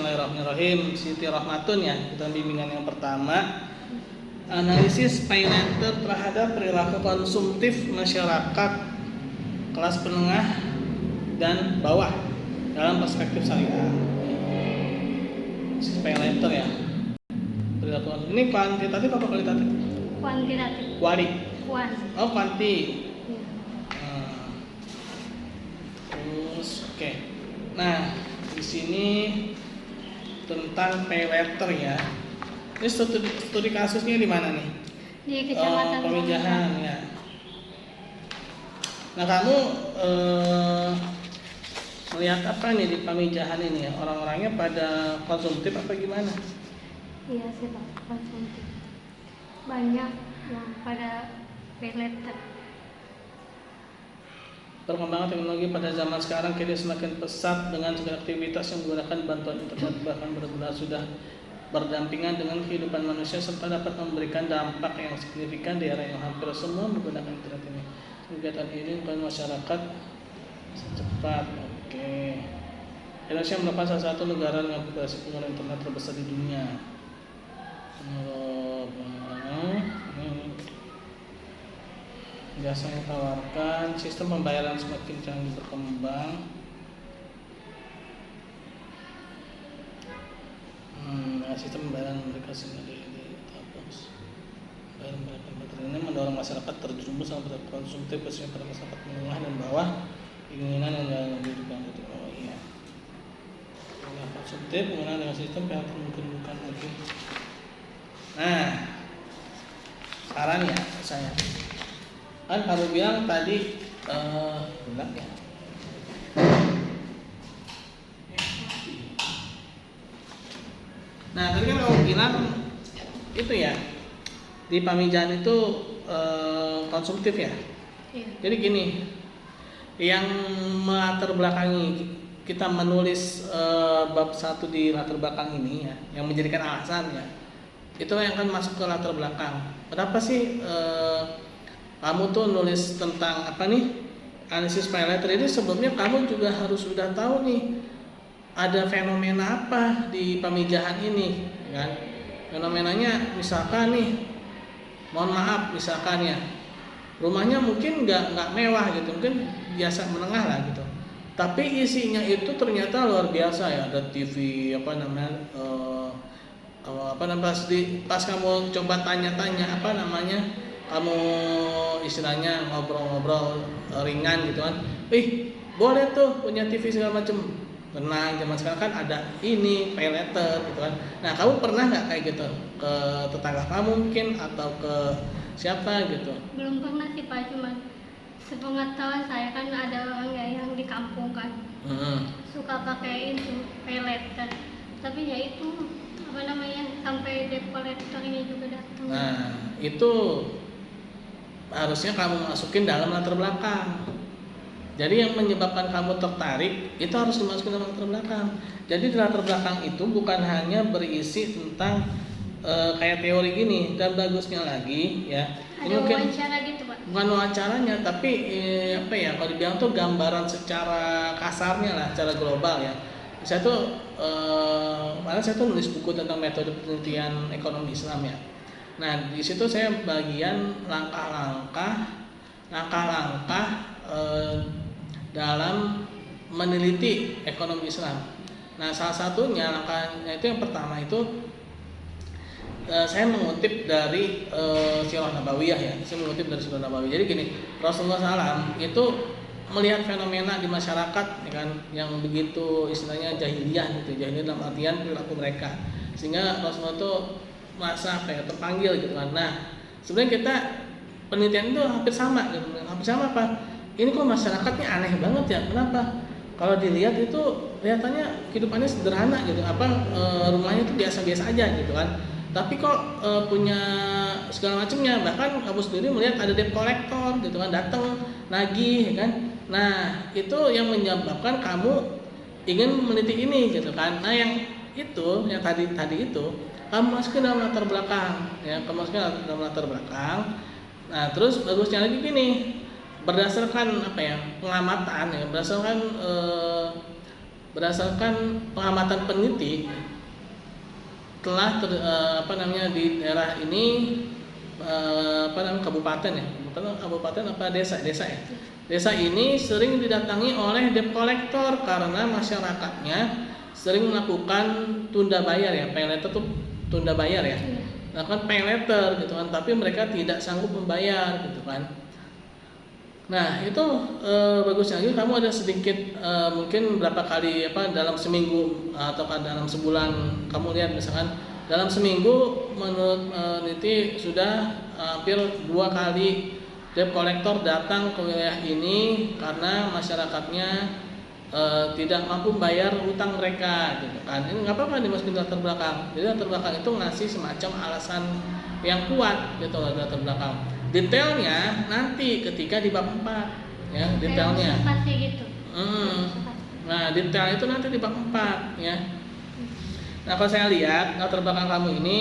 Bismillahirrahmanirrahim. Siti Rahmatun ya, kita bimbingan yang pertama. Analisis pay later terhadap perilaku konsumtif masyarakat kelas menengah dan bawah dalam perspektif syariah. Analisis pay later ya. Perilaku ini kuantitatif apa kualitatif? Kuantitatif. Kuali. Kuan. Oh, kuanti. Ya. Terus oke. Nah, di sini tentang pay letter ya. Ini studi kasusnya di mana nih? Di Kecamatan Pamijahan ya. Nah, kamu melihat apa nih di Pamijahan ini ya? Orang-orangnya pada konsumtif apa gimana? Iya sih Pak, konsumtif. Banyak yang pada pay letter. Perkembangan teknologi pada zaman sekarang kini semakin pesat dengan segala aktivitas yang menggunakan bantuan internet, bahkan benar-benar sudah berdampingan dengan kehidupan manusia serta dapat memberikan dampak yang signifikan di era yang hampir semua menggunakan internet ini. Kegiatan ini untuk masyarakat secepat. Oke. Indonesia merupakan salah satu negara dengan populasi pengguna internet terbesar di dunia. Jasa yang ditawarkan, sistem pembayaran semakin canggih berkembang. Sistem pembayaran mereka sendiri dihapus. Pembayaran ini mendorong masyarakat terjerumus sama konsumtif khususnya pada masyarakat menengah dan bawah, keinginan yang dalam kehidupan itu. Oh iya. Konsumtif menggunakan dengan sistem yang mungkin bukan lagi. Nah, saran ya saya. Kan kamu bilang tadi bilang ya. Nah, tadi kan kamu bilang itu ya di Pamijahan itu konsumtif ya. Iya. Jadi gini, yang melatar belakangi kita menulis bab 1 di latar belakang ini ya, yang menjadikan alasan ya, itu yang akan masuk ke latar belakang. Kenapa sih kamu tuh nulis tentang apa nih analisis pay letter ini? Sebelumnya kamu juga harus sudah tahu nih ada fenomena apa di Pamijahan ini, kan? Fenomenanya misalkan nih, mohon maaf misalkan ya, rumahnya mungkin nggak mewah gitu, mungkin biasa menengah lah gitu. Tapi isinya itu ternyata luar biasa ya, ada TV pas kamu coba tanya-tanya kamu istilahnya ngobrol-ngobrol ringan gitu kan, boleh tuh punya TV segala macem. Tenang, zaman sekarang kan ada ini pay letter gitu kan. Nah, kamu pernah nggak kayak gitu ke tetangga kamu mungkin atau ke siapa gitu? Belum pernah sih Pak, cuma sepengetahuan saya kan ada orang yang di kampung kan suka pakai itu pay letter, tapi ya itu sampai debt collector-nya juga datang. Nah, itu harusnya kamu masukin dalam latar belakang. Jadi yang menyebabkan kamu tertarik itu harus dimasukkan dalam latar belakang. Jadi di latar belakang itu bukan hanya berisi tentang kayak teori gini, dan bagusnya lagi ya. Ada wawancara gitu Pak? Bukan wawancaranya, tapi kalau dibilang tuh gambaran secara kasarnya lah, secara global ya. Saya tuh nulis buku tentang metode penelitian ekonomi Islam ya. Nah, di situ saya bagian langkah-langkah dalam meneliti ekonomi Islam. Nah, salah satunya langkahnya itu yang pertama itu saya mengutip dari Sirah Nabawiyah ya. Saya mengutip dari Sirah Nabawiyah. Jadi gini, Rasulullah SAW itu melihat fenomena di masyarakat ya kan, yang begitu istilahnya jahiliyah gitu. Jahiliyah dalam artian perilaku mereka. Sehingga Rasulullah itu merasa terpanggil gitu kan. Nah, sebenarnya kita penelitian itu hampir sama gitu. Hampir sama apa? Ini kok masyarakatnya aneh banget ya? Kenapa? Kalau dilihat itu kelihatannya kehidupannya sederhana gitu. Rumahnya itu biasa-biasa aja gitu kan. Tapi kok punya segala macamnya. Bahkan kamu sendiri melihat ada debt collector gitu kan, datang nagih ya kan. Nah, itu yang menyebabkan kamu ingin meneliti ini gitu kan. Nah, yang tadi itu kamu masukin dalam latar belakang ya, Nah, terus bagusnya lagi gini, berdasarkan pengamatan ya, berdasarkan berdasarkan pengamatan peneliti telah di daerah ini kabupaten ya, bukan kabupaten apa desa ya. Desa ini sering didatangi oleh debt collector karena masyarakatnya sering melakukan tunda bayar ya, pay letter tuh tunda bayar ya, melakukan pay letter gitu kan, tapi mereka tidak sanggup membayar gitu kan. Nah itu bagusnya lagi kamu ada sedikit mungkin berapa kali dalam seminggu atau dalam sebulan kamu lihat misalkan dalam seminggu menurut peneliti sudah hampir 2 kali debt collector datang ke wilayah ini karena masyarakatnya tidak mampu membayar utang mereka gitu kan. Ini nggak apa-apa dimasukin latar belakang. Jadi latar belakang itu ngasih semacam alasan yang kuat gitu loh latar belakang. Detailnya nanti ketika di bab 4 ya, detailnya. Pasti gitu. Nah, detail itu nanti di bab 4 ya. Nah, kalau saya lihat latar belakang kamu ini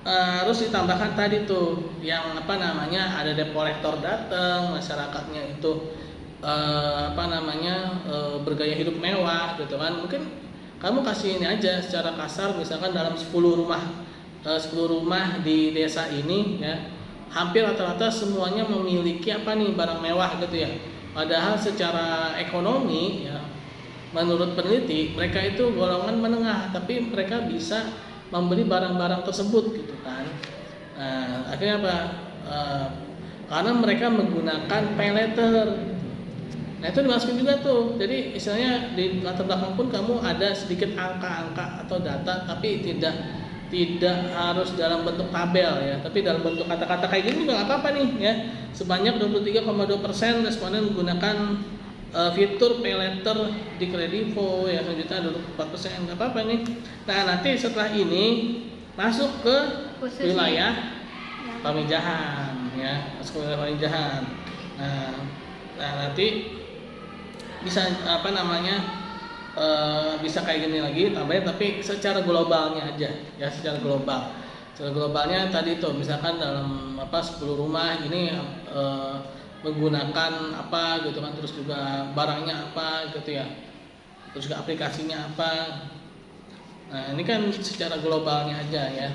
harus ditambahkan tadi tuh yang ada debt collector datang, masyarakatnya itu bergaya hidup mewah gitu kan. Mungkin kamu kasih ini aja secara kasar misalkan dalam 10 rumah di desa ini ya, hampir rata-rata semuanya memiliki barang mewah gitu ya. Padahal secara ekonomi ya, menurut peneliti mereka itu golongan menengah, tapi mereka bisa membeli barang-barang tersebut gitu kan. Nah, akhirnya apa? Karena mereka menggunakan pay letter. Nah, itu dimasukin juga tuh. Jadi istilahnya di latar belakang pun kamu ada sedikit angka-angka atau data, tapi tidak harus dalam bentuk tabel ya, tapi dalam bentuk kata-kata kayak gini juga nggak apa-apa nih ya. Sebanyak 23,2% responden menggunakan fitur pay letter di Kredivo ya, selanjutnya 24%, nggak apa-apa nih. Nah nanti setelah ini masuk ke wilayah pemijahan ya, masuk ke wilayah pemijahan. Nah nanti bisa bisa kayak gini lagi tambahin, tapi secara globalnya aja ya, secara global. Secara globalnya tadi tuh misalkan dalam 10 rumah ini menggunakan apa gitu kan, terus juga barangnya apa gitu ya, terus juga aplikasinya apa. Nah ini kan secara globalnya aja ya.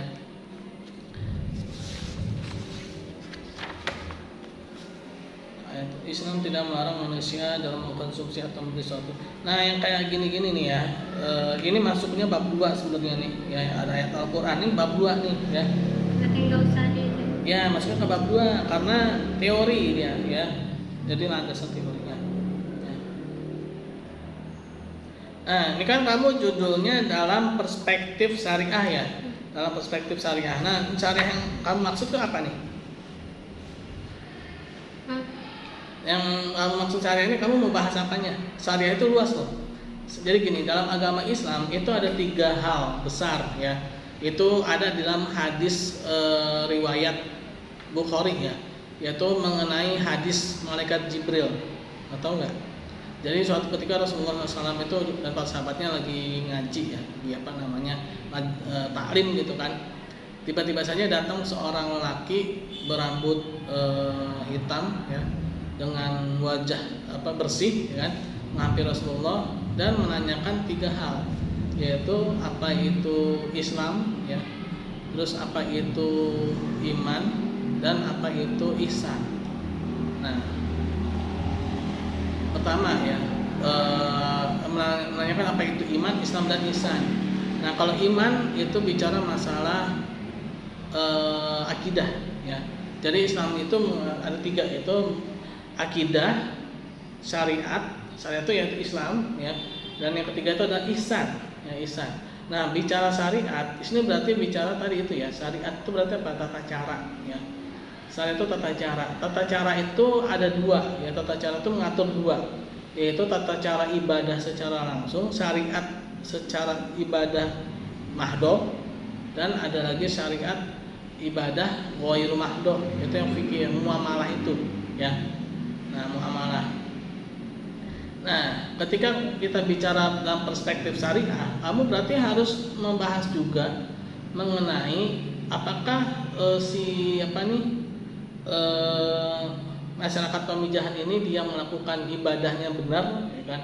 Islam tidak melarang manusia dalam mengkonsumsi atau membeli sesuatu. Nah yang kayak gini-gini nih ya, ini masuknya bab 2 sebenarnya nih ya, ada ayat Al-Quran ini bab 2 nih ya. Nggak usah deh. Ya masuknya ke bab 2 karena teori dia ya, jadi landasan teorinya ya. Nah ini kan kamu judulnya dalam perspektif syariah ya, dalam perspektif syariah. Nah syariah yang kamu maksud itu apa nih? Yang kamu maksud syariah ini kamu mau bahas apanya? Syariah itu luas loh. Jadi gini, dalam agama Islam itu ada 3 hal besar ya. Itu ada di dalam hadis riwayat Bukhari ya, yaitu mengenai hadis malaikat Jibril. Atau enggak? Jadi suatu ketika Rasulullah SAW itu dan para sahabatnya lagi ngaji ya, di taklim gitu kan. Tiba-tiba saja datang seorang lelaki berambut hitam ya, dengan wajah bersih ya kan, menghampiri Rasulullah dan menanyakan 3 hal, yaitu apa itu Islam ya, terus apa itu iman, dan apa itu ihsan. Nah pertama ya, menanyakan apa itu iman, Islam dan ihsan. Nah kalau iman itu bicara masalah akidah ya. Jadi Islam itu ada 3, yaitu akidah, syariat itu yaitu Islam ya, dan yang ketiga itu adalah ihsan ya, ihsan. Nah bicara syariat di sini berarti bicara tadi itu ya, syariat itu berarti apa? Tata cara ya. Syariat itu tata cara. Tata cara itu ada 2 ya, tata cara itu mengatur 2, yaitu tata cara ibadah secara langsung, syariat secara ibadah mahdoh, dan ada lagi syariat ibadah ghairu mahdoh, itu yang fikih, yang muamalah itu ya. Nah muamalah. Nah ketika kita bicara dalam perspektif syariah, kamu berarti harus membahas juga mengenai apakah masyarakat pemijahan ini dia melakukan ibadahnya benar ya kan,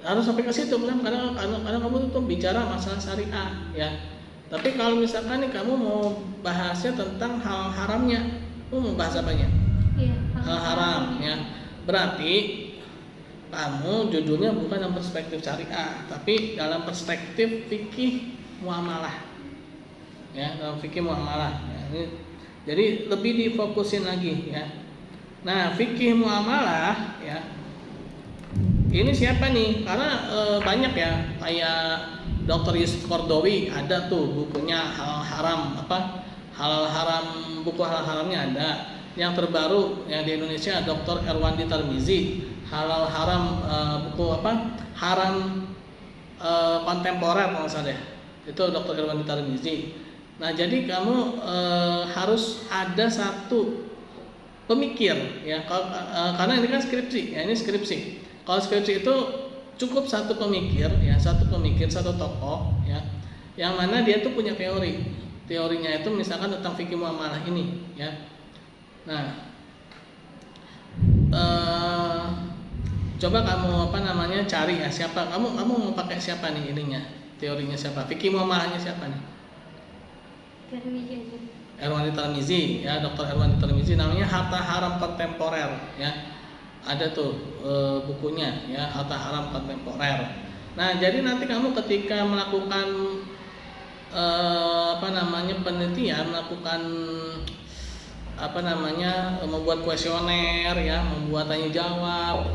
harus sampai ke situ kan, kadang kamu tuh bicara masalah syariah ya. Tapi kalau misalkan nih kamu mau bahasnya tentang hal haramnya, kamu mau bahas apanya? Iya, Hal haram ya. Berarti kamu judulnya bukan dalam perspektif syariah, tapi dalam perspektif fikih muamalah. Ya, dalam fikih muamalah. Ya, jadi lebih difokusin lagi ya. Nah, fikih muamalah ya. Ini siapa nih? Karena banyak ya, kayak Dr. Yusuf Kordowi ada tuh bukunya halal haram halal haram, buku halal haramnya ada. Yang terbaru yang di Indonesia Dr. Erwandi Tarmizi, halal haram, buku haram kontemporer kalau salah deh. Itu Dr. Erwandi Tarmizi. Nah, jadi kamu harus ada satu pemikir ya, karena ini kan skripsi ya, ini skripsi. Kalau skripsi itu cukup satu pemikir ya, satu tokoh ya, yang mana dia tuh punya teorinya itu misalkan tentang fikih muamalah ini ya. Nah, coba kamu cari ya, siapa kamu mau pakai siapa nih ininya, teorinya siapa, fikih muamalahnya siapa nih? Erwandi Tarmizi ya, Dr. Erwandi Tarmizi, namanya Harta Haram Kontemporer ya. Ada tuh bukunya ya, Harta Haram Kontemporer. Nah, jadi nanti kamu ketika melakukan penelitian, melakukan membuat kuesioner ya, membuat tanya jawab,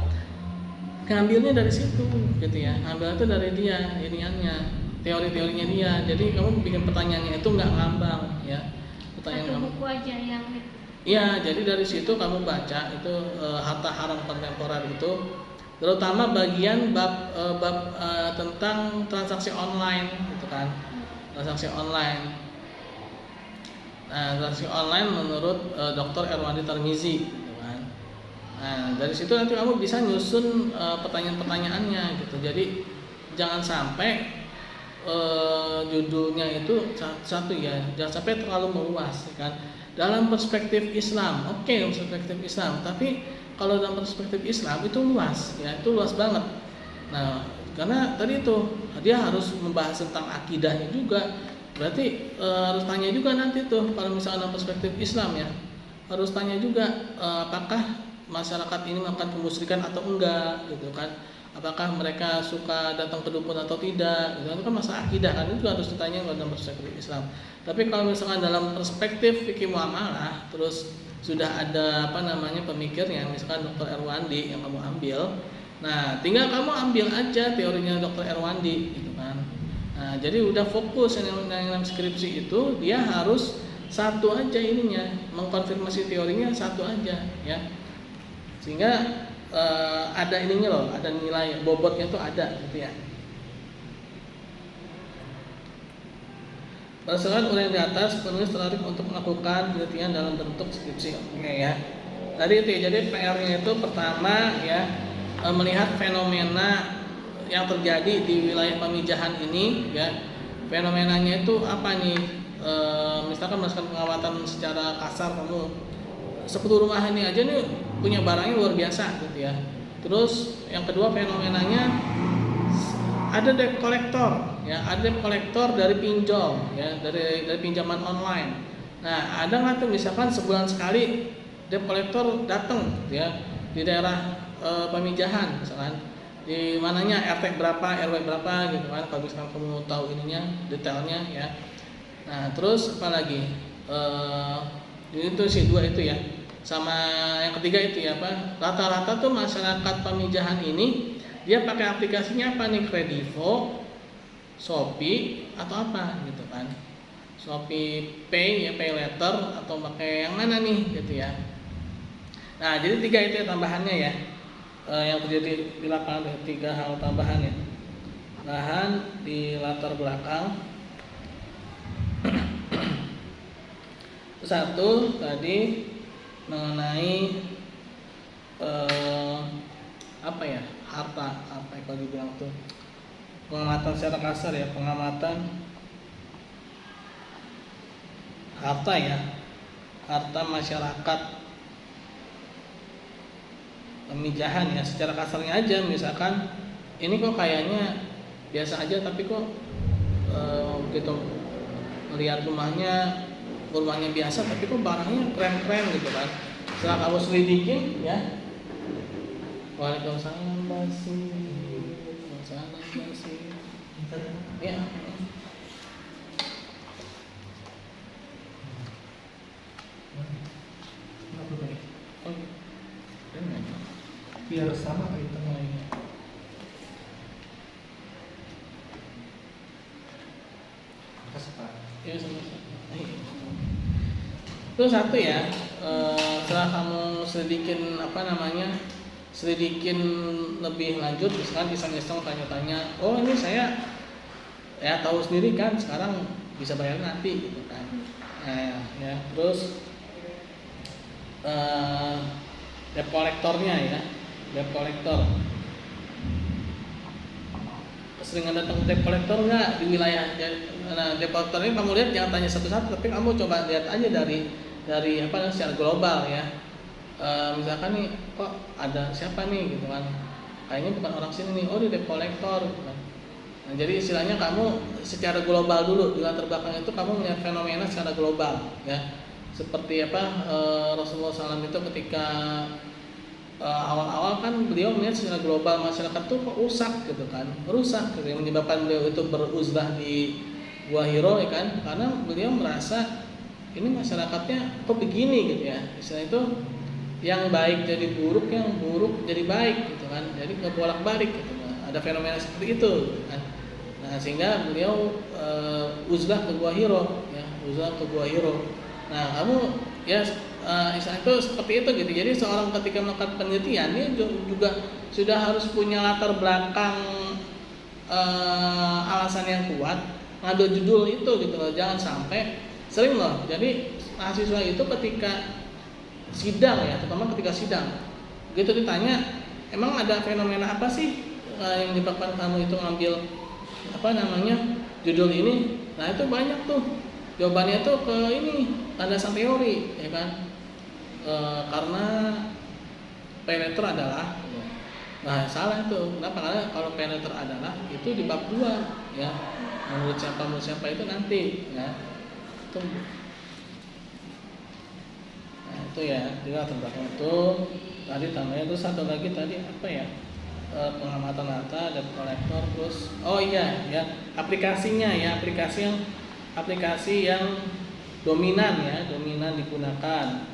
ngambilnya dari situ gitu ya, ngambil itu dari dia iniannya, teori-teorinya dia. Jadi kamu bikin pertanyaannya itu nggak ngambang ya, pertanyaan satu buku aja yang iya, jadi dari situ kamu baca itu Harta Haram Kontemporer itu, terutama bagian bab tentang transaksi online gitu kan, transaksi online. Nah, transaksi online menurut Dr. Erwandi Tarmizi gitu kan. Nah, dari situ nanti kamu bisa nyusun pertanyaan-pertanyaannya gitu. Jadi jangan sampai judulnya itu satu ya, jangan sampai terlalu meluas kan. Dalam perspektif Islam, oke, dalam perspektif Islam, tapi kalau dalam perspektif Islam itu luas ya, itu luas banget. Nah, karena tadi itu dia harus membahas tentang akidahnya juga, berarti harus tanya juga nanti tuh kalau misalnya dalam perspektif Islam ya, harus tanya juga apakah masyarakat ini melakukan kemusyrikan atau enggak gitu kan, apakah mereka suka datang ke dukun atau tidak gitu. Itu kan masalah akidah kan, itu harus ditanya dalam perspektif Islam. Tapi kalau misalkan dalam perspektif fikih muamalah, terus sudah ada pemikirnya, misalkan Dr. Erwandi yang kamu ambil, nah tinggal kamu ambil aja teorinya Dr. Erwandi gitu kan. Nah, jadi udah fokus yang skripsi itu, dia harus satu aja ininya, mengkonfirmasi teorinya satu aja ya, sehingga ada ininya loh, ada nilai bobotnya tuh ada gitu ya. Berdasarkan uraian di atas, penulis tertarik untuk melakukan penelitian dalam bentuk skripsi. Oke ya. Tadi itu ya, jadi PR-nya itu pertama ya, melihat fenomena yang terjadi di wilayah pemijahan ini ya. Fenomenanya itu apa nih? Misalkan berdasarkan pengamatan secara kasar, kamu sekutu rumah ini aja nih punya barangnya luar biasa gitu ya. Terus yang kedua fenomenanya ada debt collector ya, ada debt collector dari pinjol ya, dari pinjaman online. Nah, ada nggak tuh misalkan sebulan sekali debt collector datang gitu ya di daerah pemijahan, misalkan di mananya RT berapa, RW berapa gitu kan, kalau misalkan kamu tahu ininya detailnya ya. Nah, terus apa lagi, itu sih dua itu ya, sama yang ketiga itu ya rata-rata tuh masyarakat pemijahan ini dia pakai aplikasinya apa nih, Kredivo, Shopee atau apa gitu kan, Shopee Pay ya, Pay Later, atau pakai yang mana nih gitu ya. Nah, jadi tiga itu ya tambahannya ya, yang terjadi di lapangan, tiga hal tambahannya. Bahan di latar belakang. Satu tadi mengenai harta, kalau dibilang tuh pengamatan secara kasar ya, pengamatan harta ya, harta masyarakat pemijahan ya, secara kasarnya aja misalkan ini kok kayaknya biasa aja, tapi kok begitu melihat rumahnya biasa, tapi kok barangnya keren-keren gitu kan. Setelah kamu selidikin ya, waalaikumsalam basi, waalaikumsalam basi, ya. Biar sama kayak tengahnya. Makasih Pak. Ya, sama-sama. Itu satu ya. Setelah kamu selidikin selidikin lebih lanjut, misalkan iseng-iseng tanya-tanya, oh ini saya ya tahu sendiri kan, sekarang bisa bayar nanti gitu kan. Nah, ya terus debt collectornya ya, debt collector. Sering ada debt collector nggak di wilayah? Nah, debt collector ini kamu lihat jangan tanya satu-satu, tapi kamu coba lihat aja dari secara global ya. Misalkan nih, kok ada siapa nih gitu kan? Kayaknya bukan orang sini nih, oh dia debt collector gitu kan. Nah, jadi istilahnya kamu secara global dulu, di latar belakang itu kamu melihat fenomena secara global ya. Seperti Rasulullah SAW itu ketika awal-awal kan beliau melihat secara global masyarakat tuh kok rusak gitu kan, yang menyebabkan beliau itu beruzlah di Gua Hiro ya kan, karena beliau merasa ini masyarakatnya kok begini gitu ya. Istilah itu yang baik jadi buruk, yang buruk jadi baik gitu kan, jadi kebolak-balik gitu. Ada fenomena seperti itu gitu kan. Nah sehingga beliau uzlah ke Gua Hiro ya, uzlah ke Gua Hiro. Nah kamu ya istilah itu seperti itu gitu. Jadi seorang ketika melakukan penelitian dia juga sudah harus punya latar belakang alasan yang kuat, ngambil judul itu gitu loh. Jangan sampai sering loh. Jadi mahasiswa itu ketika sidang ya, terutama ketika sidang, begitu ditanya, emang ada fenomena apa sih yang menyebabkan kamu itu ngambil judul ini? Nah itu banyak tuh. Jawabannya tuh ke ini landasan teori ya kan. Karena pay letter adalah, nah salah itu. Kenapa? Karena kalau pay letter adalah itu di bab 2 ya. Menurut siapa itu nanti ya. Itu. Nah, itu ya. Jadi latar belakang itu tadi tambahnya itu satu lagi tadi apa ya? Pengamatan data, debt collector, terus oh iya ya, aplikasinya ya, aplikasi yang dominan digunakan.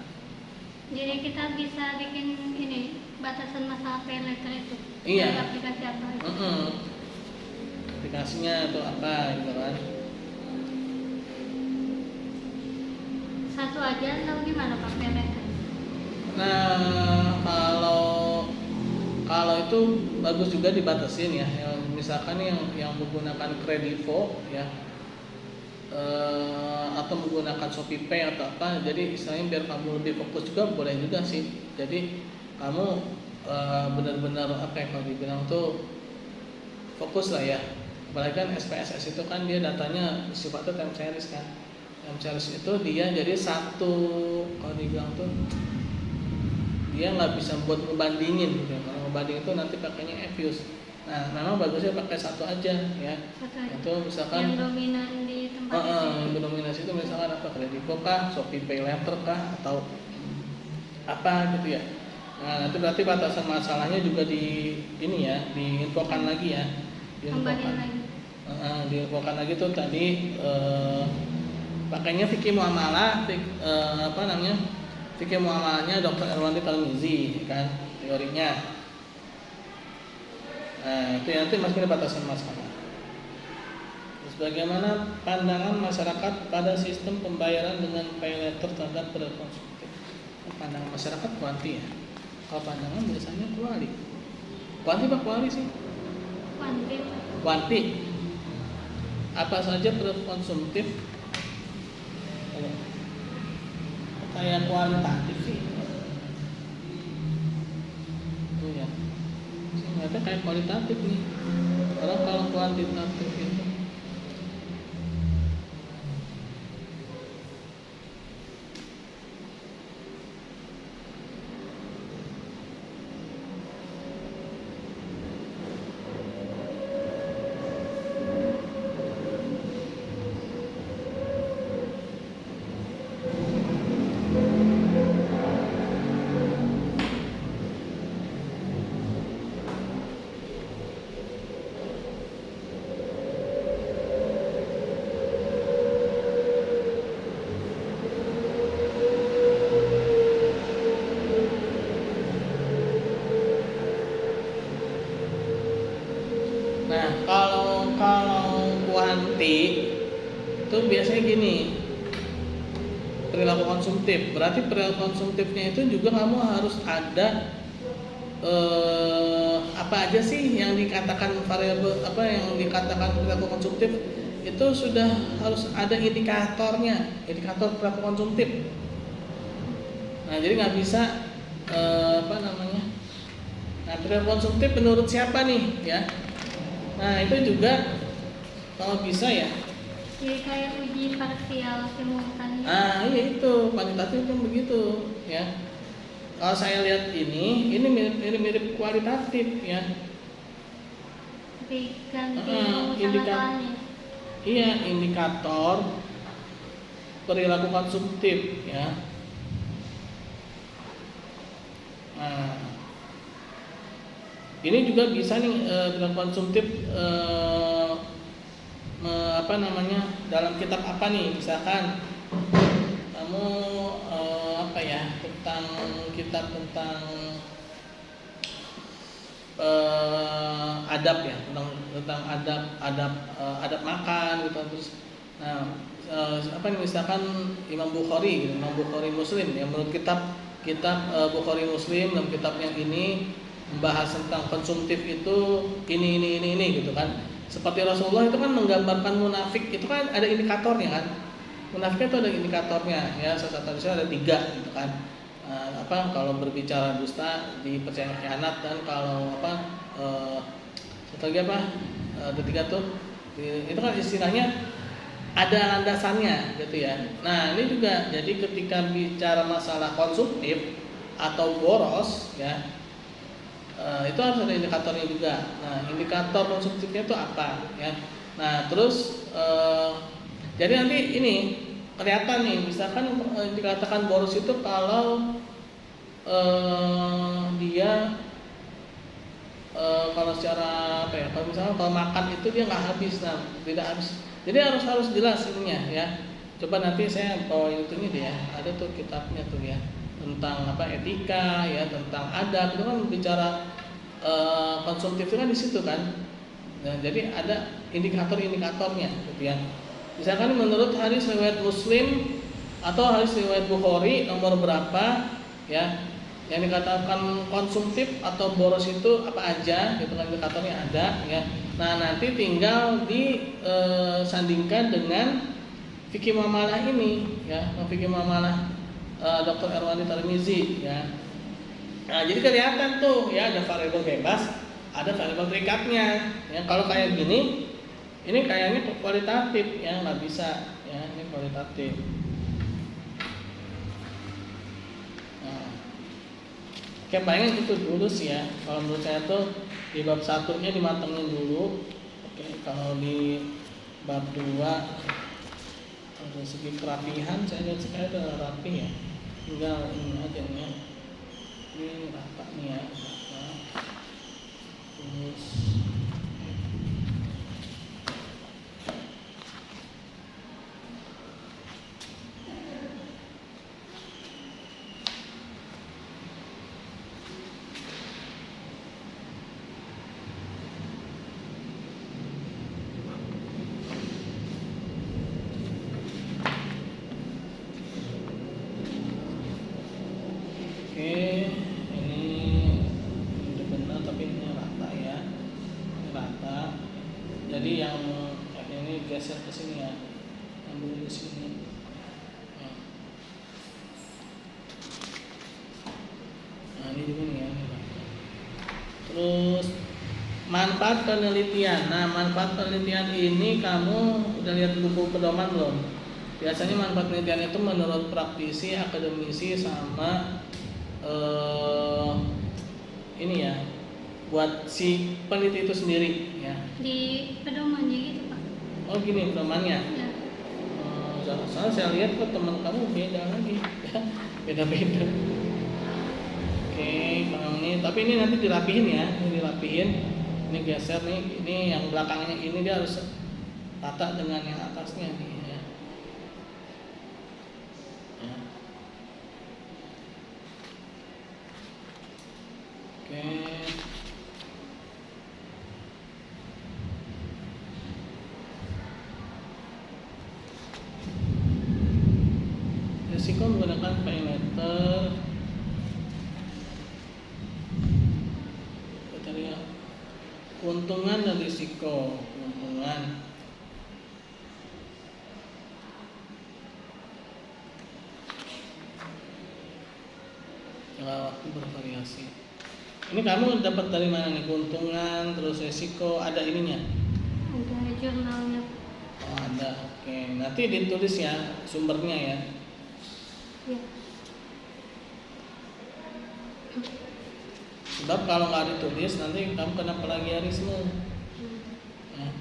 Jadi kita bisa bikin ini batasan masalah pay letter itu. Iya. Dari aplikasi apa itu? Aplikasinya atau apa gitu kan. Satu aja atau gimana Pak pay letter? Nah, kalau itu bagus juga dibatasin ya. Misalkan yang menggunakan Kredivo ya. Atau menggunakan Shopee Pay atau apa, jadi istilahnya biar kamu lebih fokus juga boleh juga sih. Jadi kamu benar-benar kalau dibilang tuh fokus lah ya. Apalagi kan SPSS itu kan dia datanya sifatnya time series kan. Time series itu dia jadi satu, kalau dibilang tuh dia nggak bisa buat ngebandingin gitu. Kalau ngebanding itu nanti pakainya Evius. Nah, memang bagusnya pakai satu aja ya. Itu misalkan yang dominan di tempat itu. Yang mendominasi itu misalkan apa, Kredivo kah, Shopee Pay Later kah, atau apa gitu ya. Nah, nanti berarti batasan masalahnya juga diinfokan lagi ya. Diinfokan lagi tuh tadi pakainya fikih muamalah, fikih muamalahnya Dr. Erwandi Tarmizi kan teorinya. Nah, itu nanti masukin batasan masalah. Terus bagaimana pandangan masyarakat pada sistem pembayaran dengan pay letter terhadap produk konsumtif? Pandangan masyarakat kuanti ya. Kalau pandangan biasanya kuali. Kuanti apa kuali sih? Kuanti. Apa saja produk konsumtif? Kayak kualitatif sih. Itu ya. Ternyata kayak kualitatif nih. Kalau kuantitatif itu nanti itu biasanya gini, perilaku konsumtif. Berarti perilaku konsumtifnya itu juga kamu harus ada apa aja sih yang dikatakan variabel, apa yang dikatakan perilaku konsumtif itu sudah harus ada indikatornya, indikator perilaku konsumtif. Nah jadi nggak bisa apa namanya, nah perilaku konsumtif menurut siapa nih ya. Nah itu juga kalau bisa ya, Jadi kayak uji parsial simultan. iya itu kuantitatif kan begitu ya. Kalau saya lihat ini mirip kualitatif ya. Tapi ganti indikator. masalahnya. Iya, indikator perilaku konsumtif ya. Nah, ini juga bisa nih perilaku konsumtif apa namanya, dalam kitab apa nih, misalkan kamu apa ya, tentang kitab tentang adab ya, tentang adab makan gitu. Terus apa nih, misalkan Imam Bukhari gitu, Imam Bukhari Muslim ya, menurut kitab Bukhari Muslim dalam kitab yang ini membahas tentang konsumtif itu ini gitu kan. Seperti Rasulullah itu kan menggambarkan munafik itu kan ada indikatornya kan. Munafik itu ada indikatornya ya, salah satu ada 3 gitu kan. Apa kalau berbicara dusta, dipercaya khianat, dan kalau apa satu lagi apa, ketiga tuh itu kan istilahnya ada landasannya gitu ya. Nah ini juga jadi ketika bicara masalah konsumtif atau boros ya, itu harus ada indikatornya juga. Nah indikator konsumtifnya itu apa ya. Nah terus jadi nanti ini kelihatan nih, misalkan dikatakan boros itu kalau dia kalau secara apa ya, kalau misalnya kalau makan itu dia nggak habis, nah tidak habis. Jadi harus jelas ininya ya. Coba nanti saya bawa itunya deh ya, ada tuh kitabnya tuh ya, tentang apa, etika ya, tentang adab, itu kan bicara konsumtif itu kan di situ kan. Nah, jadi ada indikator-indikatornya gitu ya. Misalkan menurut hadis riwayat Muslim atau hadis riwayat Bukhari nomor berapa ya, yang dikatakan konsumtif atau boros itu apa aja gitu kan, indikatornya ada ya. Nah nanti tinggal disandingkan dengan fikih muamalah ini ya, fikih muamalah Dr. Erwani Tarmizi ya. Nah jadi kelihatan tuh ya, ada variabel bebas, ada variabel terikatnya ya. Kalau kayak gini ini kayaknya kualitatif ya, nggak bisa ya, ini kualitatif. Oke, palingan itu dulu sih ya. Kalau menurut saya tuh di bab 1-nya dimatengin dulu. Oke, kalau di bab 2 dari segi kerapihan saya lihat sekali udah rapi ya. Tinggal ini aja nih ya. Ini rata nih ya. Terus geser ke sini ya, ambil di sini. Nah ini juga nih ya. Terus manfaat penelitian. Nah manfaat penelitian ini kamu udah lihat buku pedoman belum? Biasanya manfaat penelitian itu menurut praktisi, akademisi, sama ini ya, buat si peneliti itu sendiri ya. Di pedomannya gitu Pak. Oh gini pedomannya. Ya. Soalnya saya lihat kok teman kamu beda lagi, ya, beda-beda. Oke, kalau ini, tapi ini nanti dirapihin ya, ini dirapihin, ini geser nih, ini yang belakangnya ini dia harus rata dengan yang atasnya nih ya. Ya. Oke. risiko menggunakan pay letter. Kriteria keuntungan dan risiko. Keuntungan, jangka waktu bervariasi. Ini kamu dapat dari mana nih? Keuntungan, terus risiko, ada ininya? Ada jurnalnya. Oh ada, oke. Nanti ditulis ya sumbernya ya. Ya. Sebab kalau nggak ditulis nanti kamu kena plagiarisme. Ya.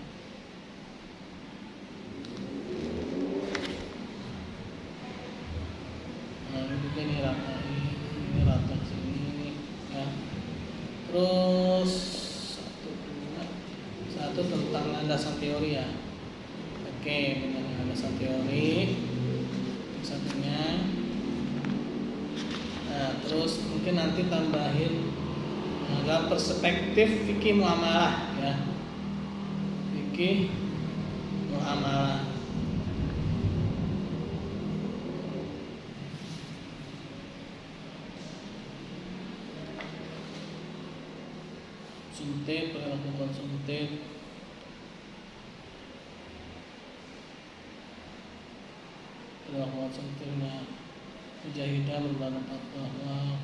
Nah ini juga nih rata, ini rata sini ya. Terus satu tentang landasan teori ya. Oke, benar landasan teori. Satunya. Nah, terus mungkin nanti tambahin dalam perspektif fikih muamalah ya. Fikih muamalah. Konsumtif, perilaku konsumtif. Perilaku konsumtifnya mujahidah berpendapat bahwa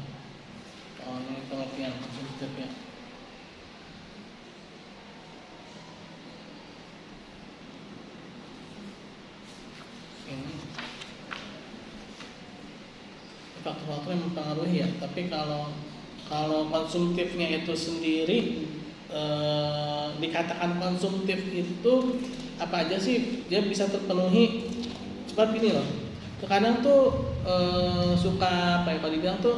ini pengertian konsumtif ya. Ini faktor-faktor yang mempengaruhi ya. Tapi kalau konsumtifnya itu sendiri dikatakan konsumtif itu apa aja sih dia bisa terpenuhi. Sebab gini loh, terkadang tuh suka apa ya, kalau dibilang tuh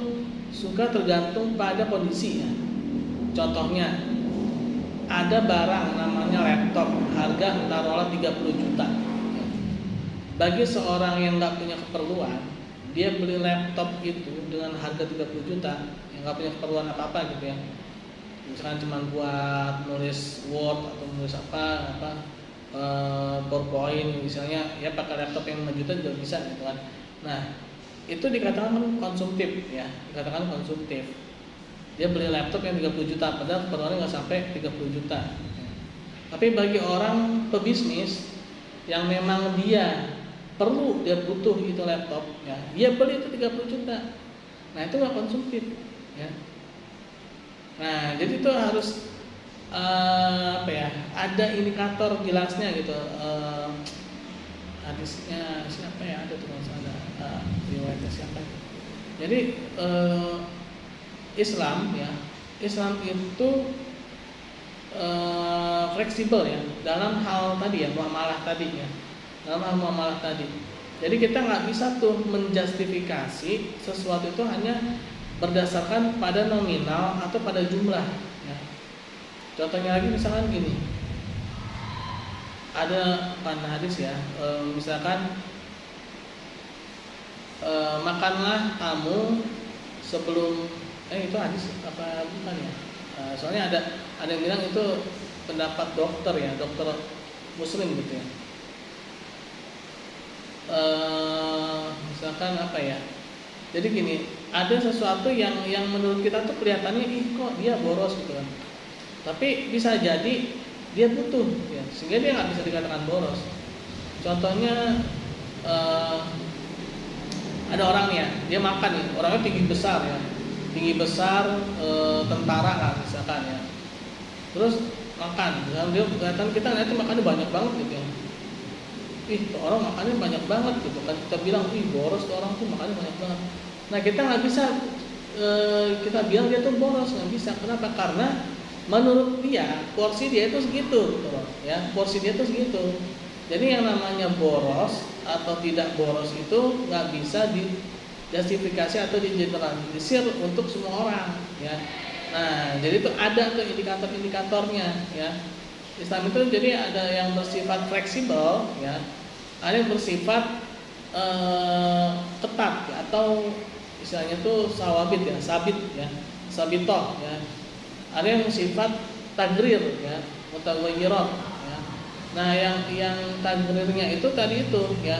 suka tergantung pada kondisi ya. Contohnya ada barang namanya laptop, harga taruhlah 30 juta. Bagi seorang yang nggak punya keperluan, dia beli laptop itu dengan harga 30 juta, yang nggak punya keperluan apa-apa gitu ya. Misalkan cuma buat nulis Word atau nulis PowerPoint misalnya, ya pakai laptop yang 5 juta juga bisa gitu kan. Nah, itu dikatakan konsumtif ya, dikatakan konsumtif. Dia beli laptop yang 30 juta padahal keperluannya nggak sampai 30 juta. Tapi bagi orang pebisnis yang memang dia perlu, dia butuh itu laptop ya, dia beli itu 30 juta. Nah, itu nggak konsumtif ya. Nah, jadi itu harus apa ya? Ada indikator jelasnya gitu. Hadisnya siapa ya? Ada tuh masalah riwayatnya siapa? Jadi Islam ya, Islam itu fleksibel ya dalam hal tadi ya, muamalah tadi ya, dalam hal muamalah tadi. Jadi kita nggak bisa tuh menjustifikasi sesuatu itu hanya berdasarkan pada nominal atau pada jumlah ya. Contohnya lagi misalkan gini, ada hadis ya, misalkan makanlah kamu sebelum itu hadis apa bukan ya? Soalnya ada yang bilang itu pendapat dokter ya, dokter muslim gitu ya. Misalkan apa ya? Jadi gini, ada sesuatu yang menurut kita tuh kelihatannya kok dia boros gitu kan. Tapi bisa jadi dia butuh ya, sehingga dia nggak bisa dikatakan boros. Contohnya ada orang ya, dia makan nih, orangnya tinggi besar ya. Tinggi besar tentara lah misalkan ya. Terus makan, dia kelihatan kita lihat makannya banyak banget gitu ya. Orang makannya banyak banget gitu kan, kita bilang boros tuh orang tuh makannya banyak banget. Nah kita nggak bisa kita bilang dia tuh boros, nggak bisa. Kenapa? Karena menurut dia porsi dia itu segitu gitu loh, ya porsi dia itu segitu. Jadi yang namanya boros atau tidak boros itu nggak bisa dijustifikasi atau digeneralisir untuk semua orang ya. Nah jadi itu ada tuh indikator-indikatornya ya. Islam itu jadi ada yang bersifat fleksibel ya, ada yang bersifat ketat ya, atau istilahnya tuh sawabit ya, sabit ya, sabitoh ya. Ada yang sifat tagrir ya, mutawayyirat ya. Nah yang tagrirnya itu tadi itu ya,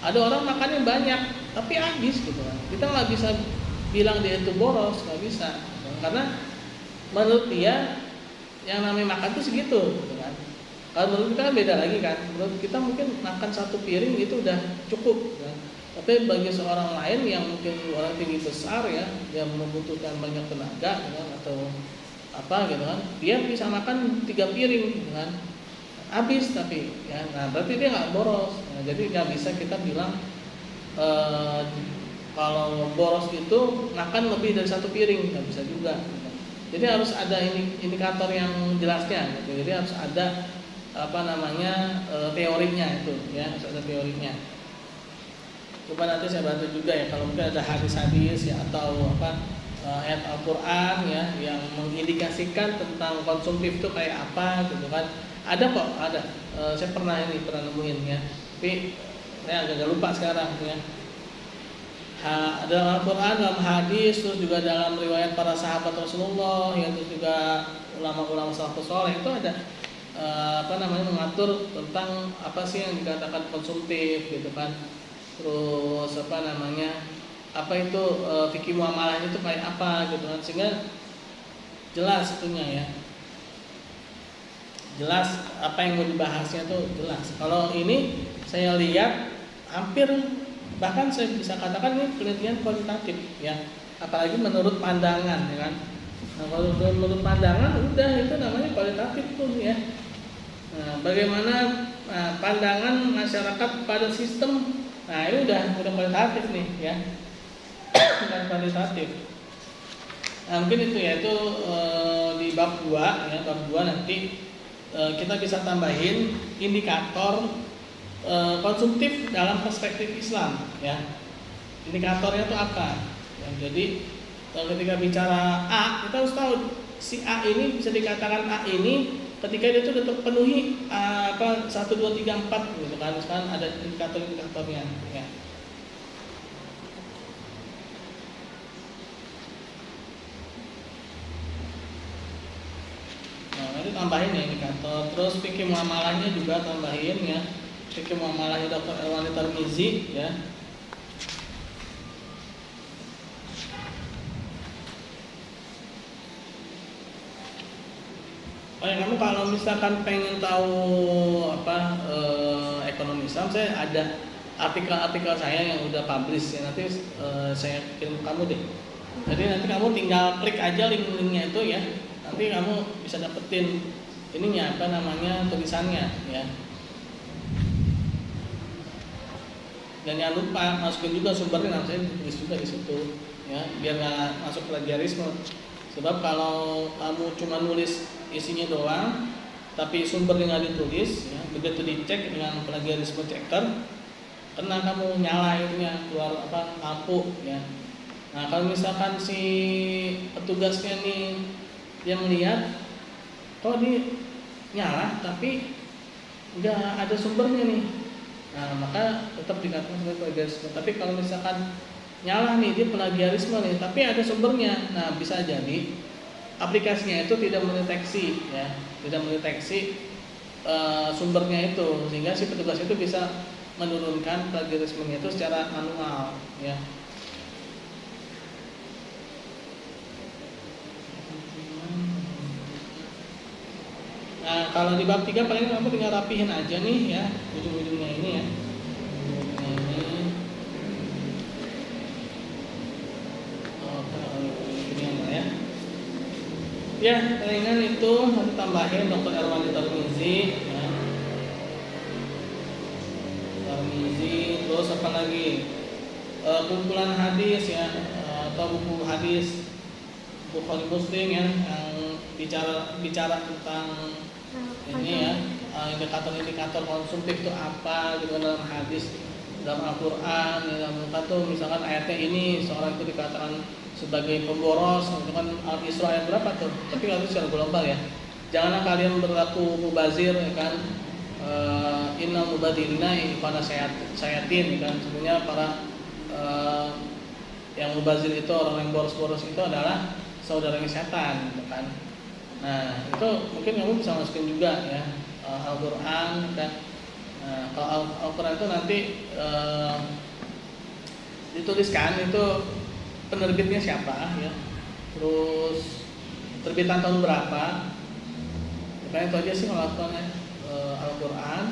ada orang makannya banyak tapi habis gitu kan. Kita nggak bisa bilang dia itu boros, nggak bisa, karena menurut dia yang namanya makan tuh segitu gitu kan. Kalau menurut kita kan beda lagi kan. Menurut kita mungkin makan satu piring itu udah cukup gitu kan. Tapi bagi seorang lain yang mungkin orang tinggi besar ya, yang membutuhkan banyak tenaga gitu kan, atau apa gitu kan, dia bisa makan 3 piring gitu kan, habis tapi ya, nah berarti dia nggak boros. Nah, jadi nggak bisa kita bilang kalau boros itu makan lebih dari 1 piring, nggak bisa juga gitu. Jadi harus ada indikator yang jelasnya gitu. Jadi harus ada apa namanya teorinya itu ya, harus ada teorinya. Coba nanti saya bantu juga ya, kalau mungkin ada hadis-hadis ya atau apa ayat Al-Quran ya yang mengindikasikan tentang konsumtif itu kayak apa gitu kan. Ada kok, ada. Saya pernah nemuin ya. Tapi saya agak lupa sekarang ya. Dalam Al-Quran, dalam hadis, terus juga dalam riwayat para sahabat Rasulullah, ya, terus juga ulama-ulama salafus saleh itu ada mengatur tentang apa sih yang dikatakan konsumtif gitu kan. Terus apa itu fikih muamalahnya itu kayak apa gitu kan, sehingga jelas itunya ya. Jelas apa yang mau dibahasnya tuh jelas. Kalau ini saya lihat hampir, bahkan saya bisa katakan ini penelitian kualitatif ya, apalagi menurut pandangan ya kan. Nah, kalau menurut pandangan udah itu namanya kualitatif tuh ya. Nah, bagaimana pandangan masyarakat pada sistem, nah ini udah kualitatif nih ya. Bukan kualitatif. Nah, mungkin itu ya, itu di bab 2 ya, bab 2 nanti kita bisa tambahin indikator konsumtif dalam perspektif Islam ya. Indikatornya itu apa ya, jadi ketika bicara A, kita harus tahu si A ini bisa dikatakan A ini ketika dia itu udah terpenuhi 1, 2, 3, 4 gitu kan. Sekarang ada indikator-indikatornya ya. Nah, nanti tambahin ya indikator. Terus fikih muamalahnya juga tambahin ya. Fikih muamalahnya Dr. Elwani Tarmizi ya. Oh ya, kamu kalau misalkan pengen tahu ekonomi Islam, saya ada artikel-artikel saya yang udah publish ya, nanti saya kirim kamu deh. Jadi nanti kamu tinggal klik aja link-linknya itu ya, nanti kamu bisa dapetin ininya tulisannya ya. Dan jangan lupa masukin juga sumbernya, nanti saya tulis juga di situ ya, biar nggak masuk plagiarisme. Sebab kalau kamu cuma nulis isinya doang, tapi sumbernya nggak ditulis, ya, begitu dicek dengan plagiarisme checker, kena kamu nyala itunya, keluar lampu, ya. Nah kalau misalkan si petugasnya nih dia melihat, kok ini nyala tapi nggak ada sumbernya nih, nah maka tetap dikatakan sebagai plagiarisme. Tapi kalau misalkan nyala nih, dia plagiarisme nih, tapi ada sumbernya, nah bisa jadi aplikasinya itu tidak mendeteksi ya, tidak mendeteksi sumbernya itu, sehingga si petugas itu bisa menurunkan plagiarismenya itu secara manual ya. Nah kalau di bab 3 paling kamu tinggal rapihin aja nih ya, ujung-ujungnya ini ya. Ya, palingan itu harus tambahin Dr. Elwani Tarmizi ya. Tarmizi, terus apa lagi? Kumpulan hadis ya, atau buku hadis Bukhari Muslim ya, yang bicara tentang ini ya, indikator-indikator konsumtif itu apa gitu dalam hadis, dalam Al-Quran ya, dalam tuh misalkan ayatnya ini seorang itu dikatakan sebagai pemboros, itu kan Al-Isra ayat berapa tuh? Tapi kalau secara global ya, janganlah kalian berlaku mubazir ya kan, innal mubadzirina ikhwana sayatin kan. Sebenarnya para yang mubazir itu, orang yang boros-boros itu adalah saudaranya setan gitu kan. Nah itu mungkin kamu bisa masukin juga ya, Al-Quran kan. Nah, kalau Al-Quran itu nanti dituliskan itu penerbitnya siapa ya, terus terbitan tahun berapa. Pokoknya itu aja sih kalau Al-Quran,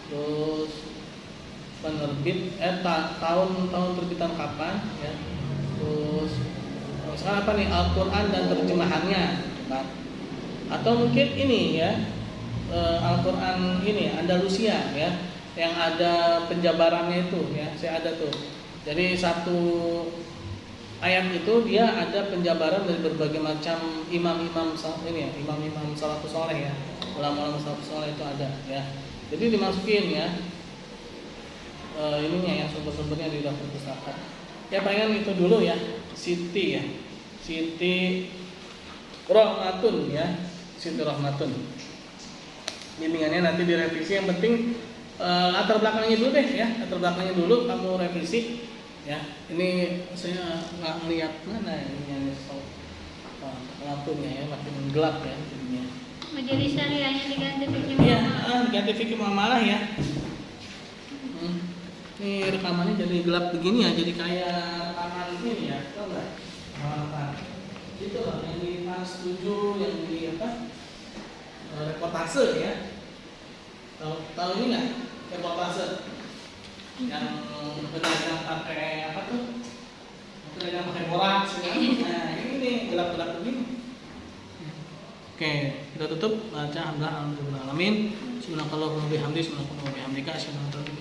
terus penerbit tahun terbitan kapan ya, terus misalkan apa nih Al-Quran dan terjemahannya kan? Atau mungkin ini ya, Al-Quran ini Andalusia ya, yang ada penjabarannya itu ya, saya ada tuh. Jadi satu ayat itu dia ada penjabaran dari berbagai macam imam-imam ini ya, imam-imam salafus saleh ya, ulama-ulama salafus saleh itu ada ya. Jadi dimasukin ya ininya ya, sumber-sumbernya di daftar pustaka. Ya palingan itu dulu ya, Siti ya, Siti Rahmatun ya, Siti Rahmatun. Bimbingannya nanti direvisi, yang penting latar belakangnya dulu deh ya, latar belakangnya dulu kamu revisi ya. Ini saya nggak ngeliat mana ini lampunya ya, makin gelap ya jadinya. Majelis syariahnya diganti fikih Iya, muamalah. ganti fikih muamalah ya. Ini rekamannya jadi gelap begini ya, jadi kayak rekaman ini ya, tahu nggak? Itu loh yang di Trans 7, yang di apa? Reportase ya. Tahu ini nggak? Reportase yang pedagang pakai apa tuh? Pedagang pakai boraks ya. Nah ini gelap-gelap begini. Oke, kita tutup baca alhamdulillah alamin. Subhanakallahumma wa bihamdika, subhanakallahumma wa bihamdika, asyhadu an la ilaha illa anta